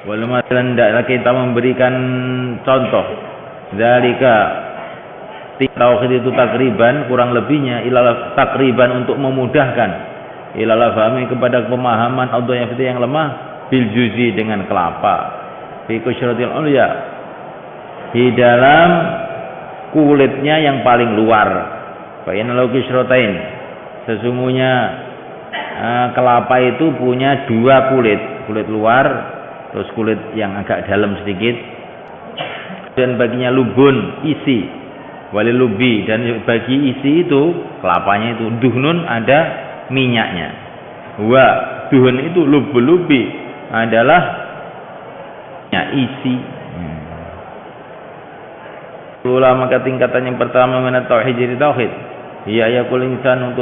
Wal masalan hendaklah kita memberikan contoh. Zalika tauhid itu takriban kurang lebihnya ilal takriban untuk memudahkan ilal fahmi kepada pemahaman Allah yang lemah bil juzi dengan kelapa fi kusyratil ulya di dalam kulitnya yang paling luar. Fa innahu kusyratain sesungguhnya kelapa itu punya dua kulit luar terus kulit yang agak dalam sedikit, dan baginya lubun isi walil lubi, dan bagi isi itu kelapanya itu duhnun ada minyaknya, wa duhun itu lubi adalah minyak isi. Maka tingkatan yang pertama mana tauhid jadi tauhid ya yakul insan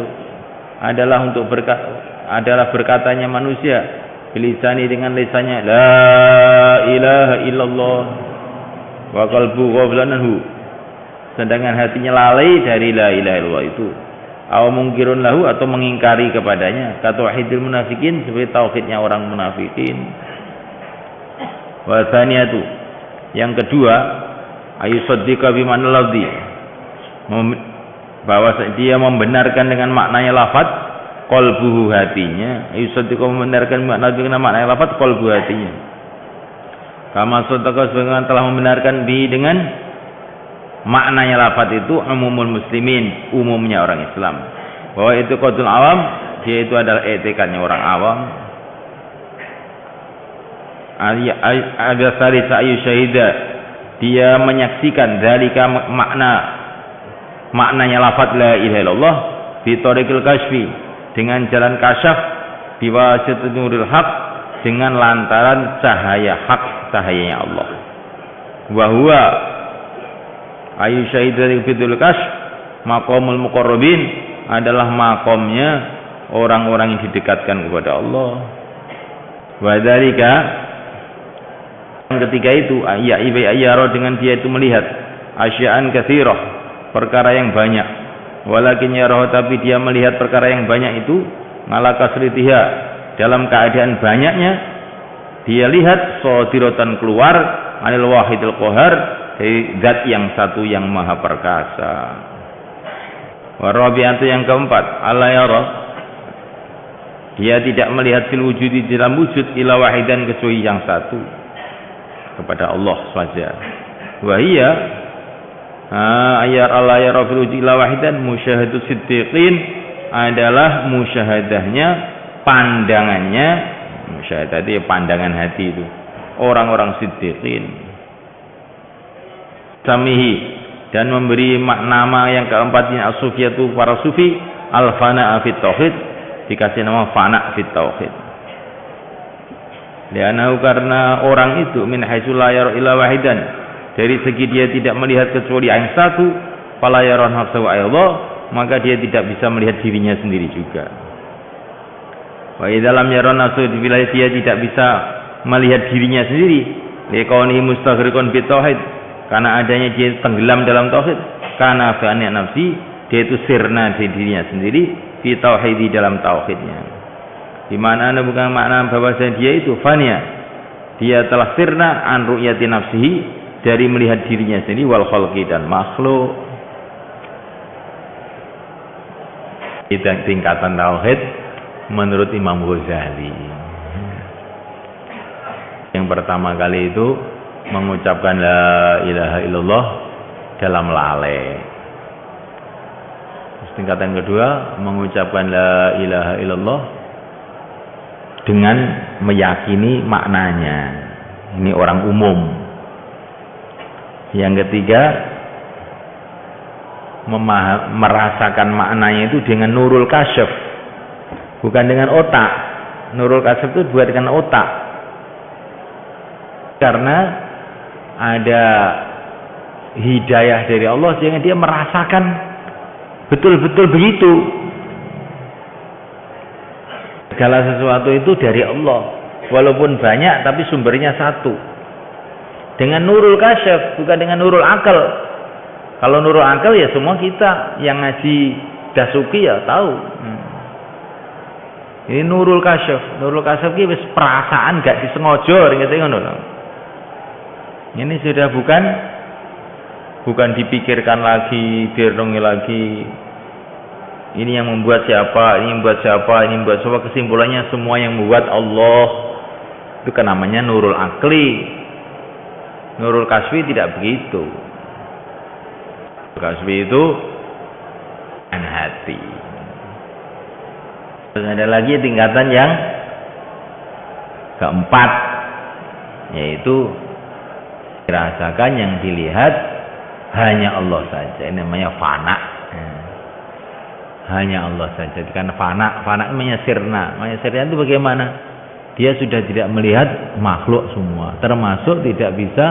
adalah berkatanya manusia bilisani dengan lisannya la ilaha illallah wa qalbu ghaflanhu, sedangkan hatinya lalai dari la ilaha illallah itu, aw mungkirun lahu atau mengingkari kepadanya, ka tauhidil munafikin seperti tauhidnya orang munafikin. Wa tsaniyatu yang kedua ayu saddiqa bi ma'na lafzi, bahwa dia membenarkan dengan maknanya lafaz qalbuhu hatinya, ayu saddiqa membenarkan dengan maknanya lafaz qalbu hatinya, kama saddaqa sebagaimana telah membenarkan dengan maknanya lafaz itu umumul muslimin, umumnya orang Islam, bahwa itu qaulul awam, dia itu adalah etikadnya orang awam. Ada salisa ayu syahida, dia menyaksikan dzalika maknanya lafaz la ilaha illallah fi tariqil kasfi, dengan jalan kasyaf, biwasitatul nuril haq, dengan lantaran cahaya hak, cahayanya Allah. Wa huwa ayu syahidul fitul kasf maqamul muqarrabin, adalah makomnya orang-orang yang didekatkan kepada Allah. Wa dzalika, yang ketiga itu ayyaro, dengan dia itu melihat asya'an katsirah, perkara yang banyak, walakin yarahu, tapi dia melihat perkara yang banyak itu ngala kasritiha, dalam keadaan banyaknya dia lihat sodiratan keluar anil wahidil qahar, dari zat yang satu yang maha perkasa. Warabi'atu yang keempat alla yara, dia tidak melihat fil wujudi, dalam wujud, ila wahidan, kecuali yang satu, kepada Allah saja. Wahia ayat Allah ya Rabbil wujud ila wahidan musyahadus siddiqin, adalah musyahadahnya, pandangannya, musyahadah itu pandangan hati itu orang-orang siddiqin. Samihi, dan memberi nama yang keempatnya as-sufiyatu, para sufi, al-fana'a fit tauhid, dikasih nama fana' fit tauhid. Lianahu, karena orang itu min haitsu la yara illa wahidan, dari segi dia tidak melihat kecuali yang satu, fala yara nafsahu ayallah, maka dia tidak bisa melihat dirinya sendiri juga. Wa idza lam yara nafsahu, bila dia tidak bisa melihat dirinya sendiri, liqaunihi mustaghriqan fit tauhid, karena adanya dia tenggelam dalam tauhid, karena fi nafsi, dia itu sirna di dirinya sendiri, fi tauhidi, dalam tauhidnya. Di mana bukan makna bahwa dia itu fania, dia telah sirna an ru'yati nafsihi, dari melihat dirinya sendiri, wal khalqi, dan makhluk. Itu tingkatan tauhid menurut Imam Ghazali. Yang pertama kali itu mengucapkan la ilaha illallah dalam lalai. Tingkatan kedua mengucapkan la ilaha illallah dengan meyakini maknanya. Ini orang umum. Yang ketiga merasakan maknanya itu dengan nurul kasyaf, bukan dengan otak. Nurul kasyaf itu bukan dengan otak, karena ada hidayah dari Allah sehingga dia merasakan betul-betul begitu. Segala sesuatu itu dari Allah, walaupun banyak tapi sumbernya satu. Dengan nurul kasyaf, bukan dengan nurul akal. Kalau nurul akal ya semua kita yang ngaji dasuki ya tahu. Ini nurul kasyaf. Nurul kasyaf ki wis perasaan gak disengaja ngene ngono lho. Ini sudah bukan dipikirkan lagi, direnungi lagi. Ini yang membuat siapa, ini yang membuat siapa, ini yang membuat siapa, kesimpulannya semua yang membuat Allah. Itu kan namanya nurul akli. Nurul kasfi tidak begitu. Kasfi itu an hati. Terus ada lagi tingkatan yang keempat, yaitu dirasakan yang dilihat hanya Allah saja. Ini namanya fana. Hanya Allah saja. Karena fana namanya sirna. Namanya sirna itu bagaimana? Dia sudah tidak melihat makhluk semua, termasuk tidak bisa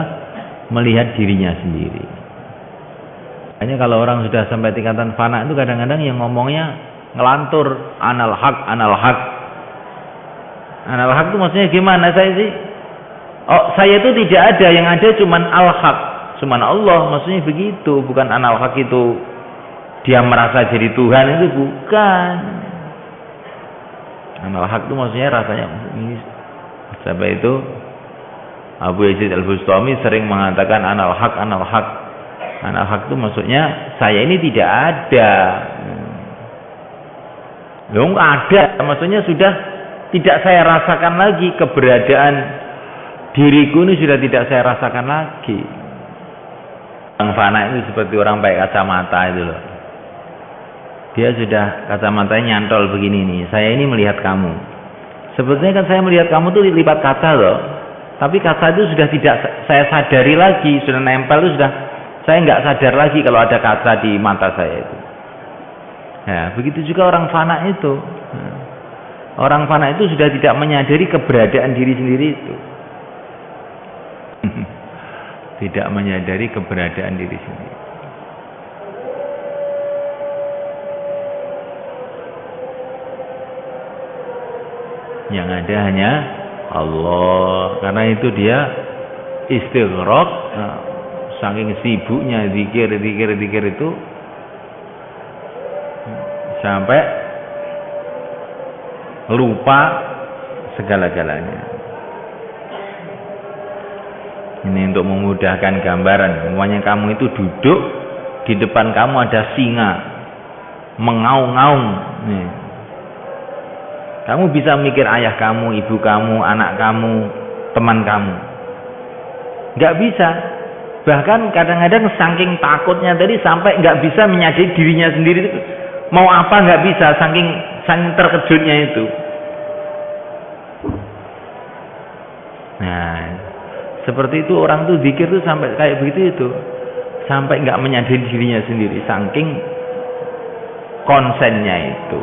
melihat dirinya sendiri. Hanya kalau orang sudah sampai tingkatan fana itu kadang-kadang yang ngomongnya ngelantur anal haq. Anal haq itu maksudnya gimana? Saya itu tidak ada, yang ada cuman al haq, cuman Allah, maksudnya begitu. Bukan anal haq itu dia merasa jadi Tuhan, itu bukan. Anal haq itu maksudnya rasanya ini. Sampai itu Abu Yazid Al-Bustami sering mengatakan anal haq. Anal haq itu maksudnya saya ini tidak ada. Loh, ada, maksudnya sudah tidak saya rasakan lagi, keberadaan diriku ini sudah tidak saya rasakan lagi. Orang fana itu seperti orang pakai kacamata itu loh. Dia sudah kacamatanya nyantol begini nih. Saya ini melihat kamu. Sebetulnya kan saya melihat kamu tuh lipat kaca loh. Tapi kaca itu sudah tidak saya sadari lagi, sudah nempel itu sudah saya nggak sadar lagi kalau ada kaca di mata saya itu. Ya, begitu juga orang fana itu. Orang fana itu sudah tidak menyadari keberadaan diri sendiri itu. Tidak menyadari keberadaan diri sendiri. Yang ada hanya Allah. Karena itu dia istighraq, saking sibuknya zikir itu sampai lupa segala-galanya. Ini untuk memudahkan gambaran. Semuanya kamu itu duduk, di depan kamu ada singa mengaung-ngaung. Kamu bisa mikir ayah kamu, ibu kamu, anak kamu, teman kamu. Nggak bisa. Bahkan kadang-kadang saking takutnya tadi sampai nggak bisa menyadari dirinya sendiri. Mau apa nggak bisa, saking terkejutnya itu. Nah, seperti itu orang tuh zikir tuh sampai kayak begitu itu. Sampai nggak menyadari dirinya sendiri, saking konsennya itu.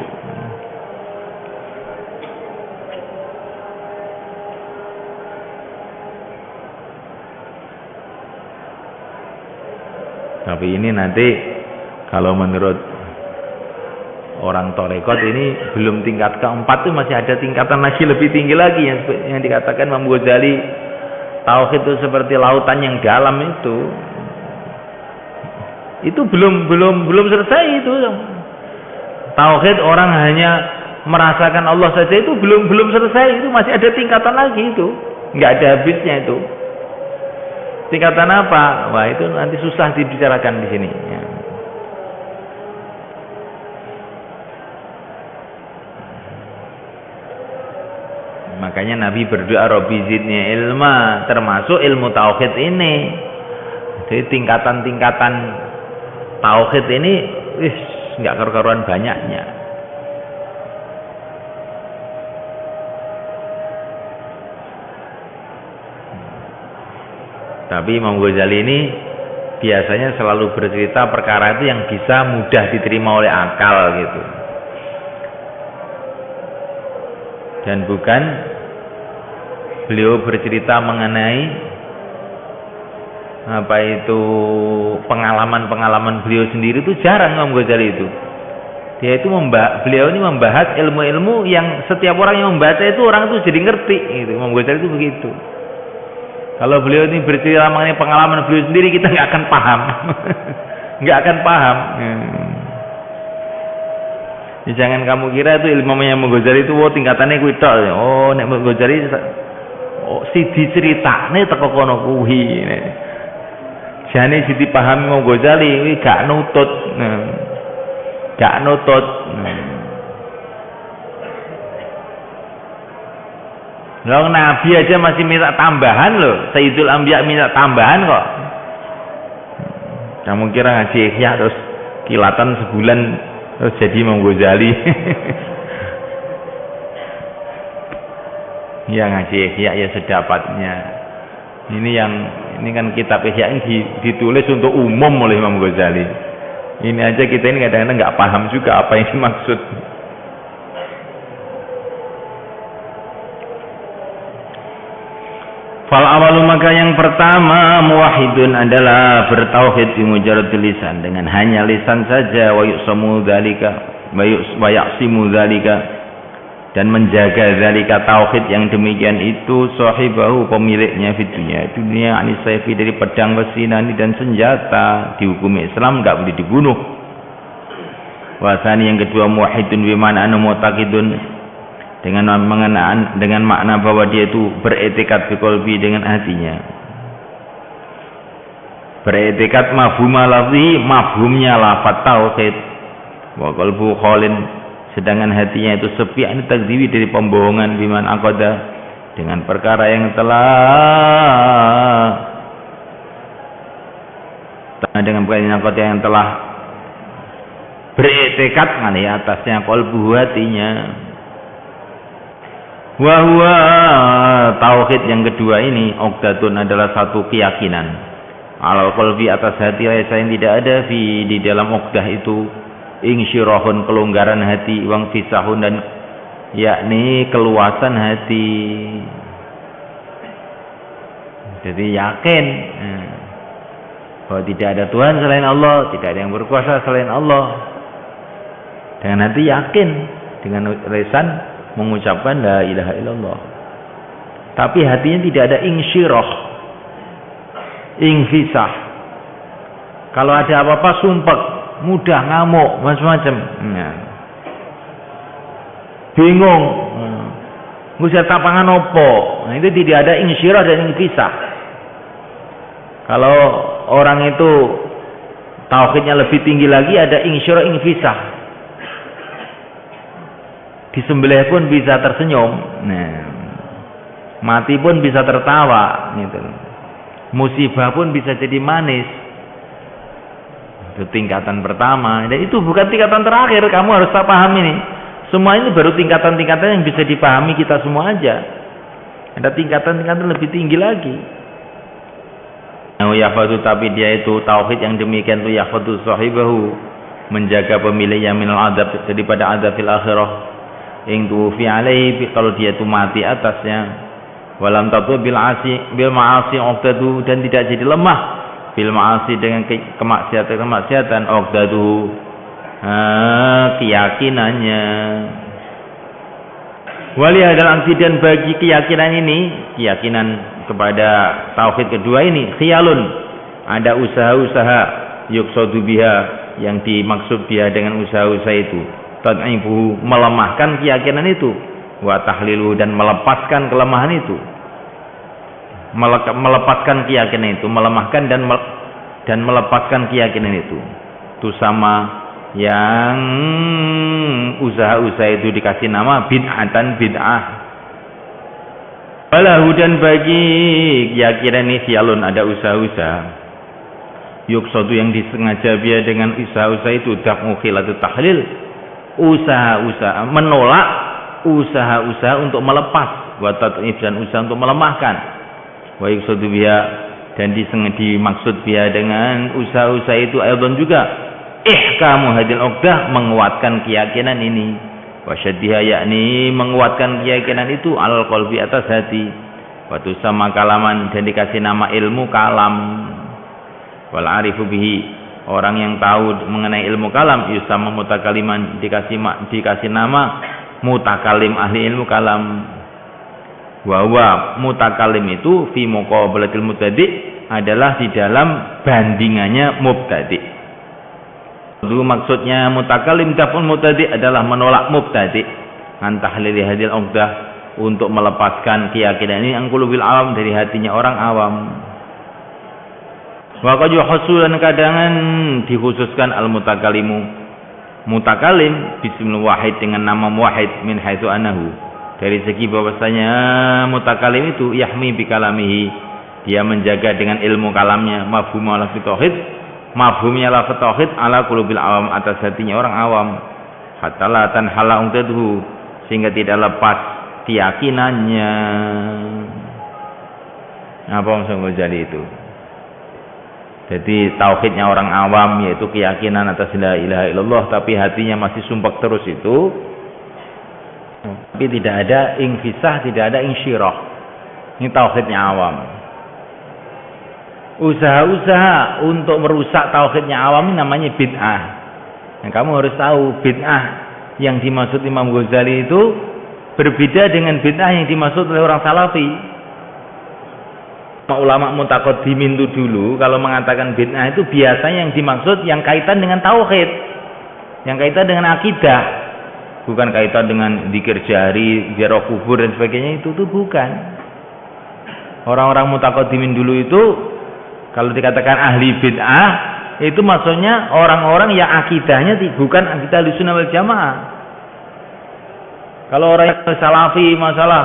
Tapi ini nanti kalau menurut orang torekot ini belum tingkat keempat, itu masih ada tingkatan lagi lebih tinggi lagi yang dikatakan Imam Ghazali, tauhid itu seperti lautan yang dalam itu. Itu belum selesai itu. Tauhid orang hanya merasakan Allah saja itu belum selesai, itu masih ada tingkatan lagi itu. Enggak ada habisnya itu. Tingkatan apa? Wah, itu nanti susah dibicarakan di sini. Ya. Makanya Nabi berdoa Rabbi zidni ilma, termasuk ilmu tauhid ini. Jadi tingkatan-tingkatan tauhid ini nggak karu-karuan banyaknya. Tapi Imam Ghazali ini biasanya selalu bercerita perkara itu yang bisa mudah diterima oleh akal gitu. Dan bukan beliau bercerita mengenai apa itu pengalaman-pengalaman beliau sendiri, itu jarang Imam Ghazali itu. Dia itu beliau ini membahas ilmu-ilmu yang setiap orang yang membaca itu orang itu jadi ngerti gitu. Imam Ghazali itu begitu. Kalau beliau ini bercerita mengenai pengalaman beliau sendiri, kita nggak akan paham. Nggak akan paham. Jangan kamu kira itu Imam Ghazali itu tingkatannya kuwi tok. Oh, nek Ghazali siji critane teko kono kuwi. Jane siji pahami Imam Ghazali kuwi gak nutut. Gak nutut. Lah Nabi aja masih minta tambahan loh. Sayyidul Anbiya minta tambahan kok. Kamu kira ngaji Ihya terus kilatan sebulan terus jadi Imam Ghazali. Ya ngaji Ihya ya sedapatnya. Ini kan kitab Ihya ini ditulis untuk umum oleh Imam Ghazali. Ini aja kita ini kadang-kadang nggak paham juga apa yang dimaksud. Fal awalu maka yang pertama muwahhidun adalah bertauhid bi mujarradil lisan, dengan hanya lisan saja, wa yusamu dzalika wa yaqsimu dzalika, dan menjaga dzalika tauhid yang demikian itu sahibahu pemiliknya di dunia anisaifi dari pedang besi nani dan senjata. Di hukum Islam enggak boleh dibunuh. Wasani yang kedua muwahhidun bi ma'na mu'taqidun, dengan makna bahwa dia itu beretikat biqalbi dengan hatinya. Beretikat mafhumah lafzi, mafhumnya lafaz tauhid. Wa qalbu khalin, sedangkan hatinya itu sepi an takdzibi dari pembohongan biman aqada, dengan perkara yang yang telah beretikat ngani atasnya qalbu hatinya. Wahwa tauhid yang kedua ini uqdatun adalah satu keyakinan alal qalbi atas hati, yang tidak ada di dalam uqdah itu insyirahun kelonggaran hati, wang fisahun dan yakni keluasan hati. Jadi yakin bahwa tidak ada Tuhan selain Allah, tidak ada yang berkuasa selain Allah. Dengan hati yakin, dengan lisan mengucapkan la ilaha illallah, tapi hatinya tidak ada insyirah, infisah. Kalau ada apa-apa sumpek, mudah ngamuk, macam-macam, bingung, ngusir tapangan opo. Nah, itu tidak ada insyirah dan infisah. Kalau orang itu tauhidnya lebih tinggi lagi, ada insyirah, infisah. Disembelih pun bisa tersenyum, mati pun bisa tertawa, gitu. Musibah pun bisa jadi manis. Itu tingkatan pertama. Dan itu bukan tingkatan terakhir. Kamu harus tak paham ini. Semua ini baru tingkatan-tingkatan yang bisa dipahami kita semua aja. Ada tingkatan-tingkatan lebih tinggi lagi. Yahfadu, tapi dia itu tauhid yang demikian itu yahfadu sahibahu, menjaga pemiliknya minal adab, daripada adab fil akhirah. Ing tufi alaihi, kalau dia itu mati atasnya. Walam tatu bil ma'asi uqdadu, dan tidak jadi lemah bil ma'asi dengan kemaksiatan uqdadu, keyakinannya. Wali adalah dan bagi keyakinan ini, keyakinan kepada tauhid kedua ini, khiyalun, ada usaha-usaha yuqsadu biha, yang dimaksud dia dengan usaha-usaha itu tad'ifu, melemahkan keyakinan itu, wa tahlilu, dan melepaskan kelemahan itu, melepaskan keyakinan itu, melemahkan dan melepaskan keyakinan itu. Itu sama yang usaha-usaha itu dikasih nama bid'atan, bid'ah. Walahu, dan bagi keyakinan ini khiyalun, ada usaha-usaha yuqsadu, yang disengaja dia dengan usaha-usaha itu daf'u khilatu tahlil, usaha-usaha menolak, usaha-usaha untuk melepas, wa tad'if, dan usaha untuk melemahkan, wa yuqsadu biha, dan dimaksud biha dengan usaha-usaha itu aydan juga ihkamu hadil uqdah, menguatkan keyakinan ini, wa syaddiha, yakni menguatkan keyakinan itu alal qalbi, atas hati, wa tusamma kalaman, dan dikasih nama ilmu kalam. Wal arifu bihi, orang yang tahu mengenai ilmu kalam, yusama mutakaliman, dikasih nama mutakalim, ahli ilmu kalam. Wa mutakalim itu fi muqabalatil mubtadi, adalah di dalam bandingannya mubtadi. Dulu maksudnya mutakalim daf'ul mubtadi adalah menolak mubtadi. An tahlili hadil uqdah, untuk melepaskan keyakinan ini angkulubil awam, dari hatinya orang awam. Wa qad yuhassul, dan kadangan dikhususkan al mutakalimu, mutakalim bismil wahid, dengan nama wahid, min haitsu anahu, dari segi bahwasanya mutakalim itu yahmi bi kalamihi, dia menjaga dengan ilmu kalamnya, mafhum ala tauhid, mafhumnya lafaz tauhid ala qulubil awam, atas hatinya orang awam, hatta la tanhala uqdaduhu, sehingga tidak lepas keyakinannya. Apa maksud Ghazali itu? Jadi tauhidnya orang awam yaitu keyakinan atas la ilaha illallah, tapi hatinya masih sumpek terus itu, tapi tidak ada infisah, tidak ada insyirah. Ini tauhidnya awam. Usaha-usaha untuk merusak tauhidnya awam ini namanya bid'ah. Nah, kamu harus tahu bid'ah yang dimaksud Imam Ghazali itu berbeda dengan bid'ah yang dimaksud oleh orang salafi. Ulama mutaqaddimin itu dulu kalau mengatakan bid'ah itu biasanya yang dimaksud yang kaitan dengan tauhid, yang kaitan dengan akidah, bukan kaitan dengan zikir jari, ziarah kubur dan sebagainya. Itu tuh bukan. Orang-orang mutaqaddimin dulu itu kalau dikatakan ahli bid'ah itu maksudnya orang-orang yang akidahnya bukan akidah Ahlussunnah wal Jamaah. Kalau orang yang salafi masalah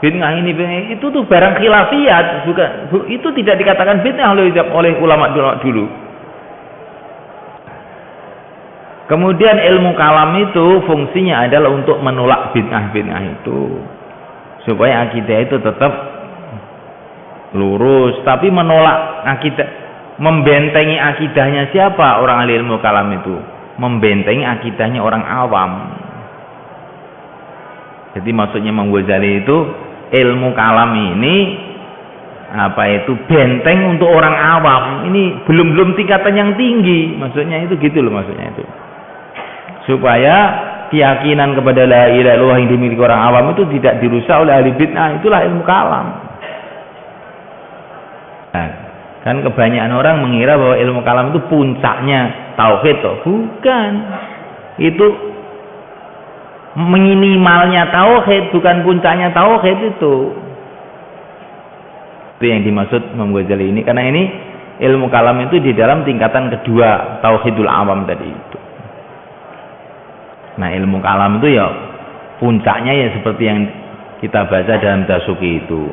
bid'ah ini itu tuh barang khilafiyat, bukan, itu tidak dikatakan bid'ah oleh ulama dulu. Kemudian ilmu kalam itu fungsinya adalah untuk menolak bid'ah itu, supaya akidah itu tetap lurus. Tapi menolak akidah, membentengi akidahnya siapa? Orang ahli ilmu kalam itu membentengi akidahnya orang awam. Jadi maksudnya Imam Ghazali itu ilmu kalam ini benteng untuk orang awam. Ini belum tingkatan yang tinggi. Maksudnya itu gitu loh, maksudnya itu. Supaya keyakinan kepada la ilaha illallah yang dimiliki orang awam itu tidak dirusak oleh ahli bid'ah. Itulah ilmu kalam. Nah, kan kebanyakan orang mengira bahwa ilmu kalam itu puncaknya tauhid toh. Bukan. Itu minimalnya tauhid, bukan puncaknya tauhid itu. Itu yang dimaksud Imam Ghazali ini, karena ini ilmu kalam itu di dalam tingkatan kedua tauhidul awam tadi itu. Nah, ilmu kalam itu ya puncaknya ya seperti yang kita baca dalam Dasuki itu,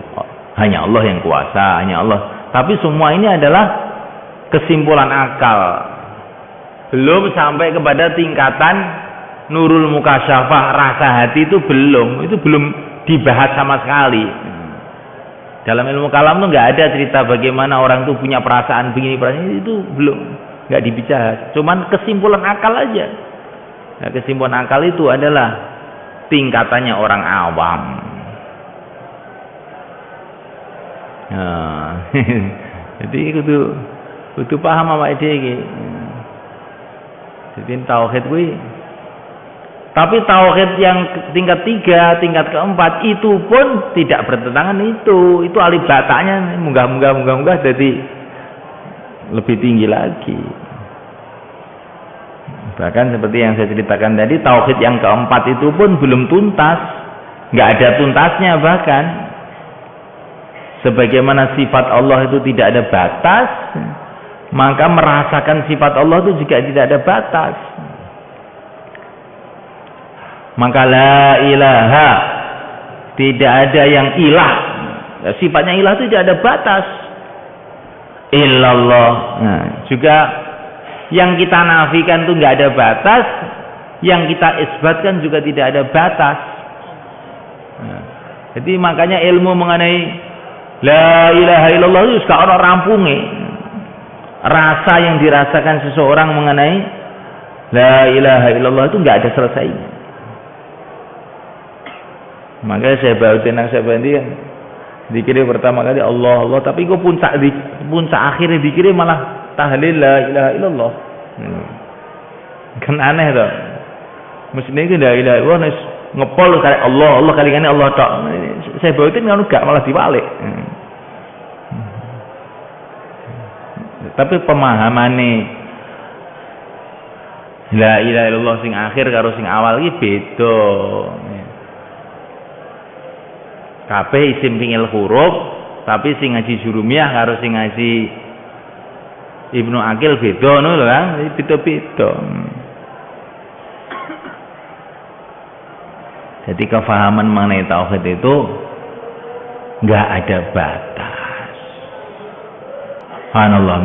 hanya Allah yang kuasa, hanya Allah. Tapi semua ini adalah kesimpulan akal, belum sampai kepada tingkatan nurul mukasyafah, rasa hati itu belum dibahas sama sekali. Dalam ilmu kalam tuh nggak ada cerita bagaimana orang tuh punya perasaan begini, perasaan itu belum, nggak dibahas. Cuman kesimpulan akal aja. Nah, kesimpulan akal itu adalah tingkatannya orang awam. Nah, jadi itu paham apa ide. Jadi tauhid kuwi. Tapi tauhid yang tingkat 3, tingkat keempat itu pun tidak bertentangan itu. Itu alih batanya munggah jadi lebih tinggi lagi. Bahkan seperti yang saya ceritakan tadi, tauhid yang keempat itu pun belum tuntas, nggak ada tuntasnya bahkan. Sebagaimana sifat Allah itu tidak ada batas, maka merasakan sifat Allah itu juga tidak ada batas. Maka la ilaha, tidak ada yang ilah, sifatnya ilah itu tidak ada batas. Illallah, nah, juga yang kita nafikan itu nggak ada batas, yang kita isbatkan juga tidak ada batas. Nah, jadi makanya ilmu mengenai la ilaha illallah itu sekarang rampungnya. Rasa yang dirasakan seseorang mengenai la ilaha illallah itu nggak ada selesainya. Makanya saya baru tenang saya banding kan dikira pertama kali Allah Allah, tapi kok puncak akhirnya dikira malah tahlil la ilaha illallah. Kan aneh toh. Mestinya itu la ilaha illallah ngepol kali Allah Allah kali ini Allah tok. Saya baru itu ngono gak malah dibalik. Tapi pemahamane La ilaha illallah sing akhir karo sing awal iki beda. Kabeh isim fi'il huruf, tapi sing ngaji Jurumiyah karo sing ngaji Ibnu Aqil beda ngono lho kan, beda-beda. Jadi kefahaman mengenai tauhid itu enggak ada batas. Subhanallah.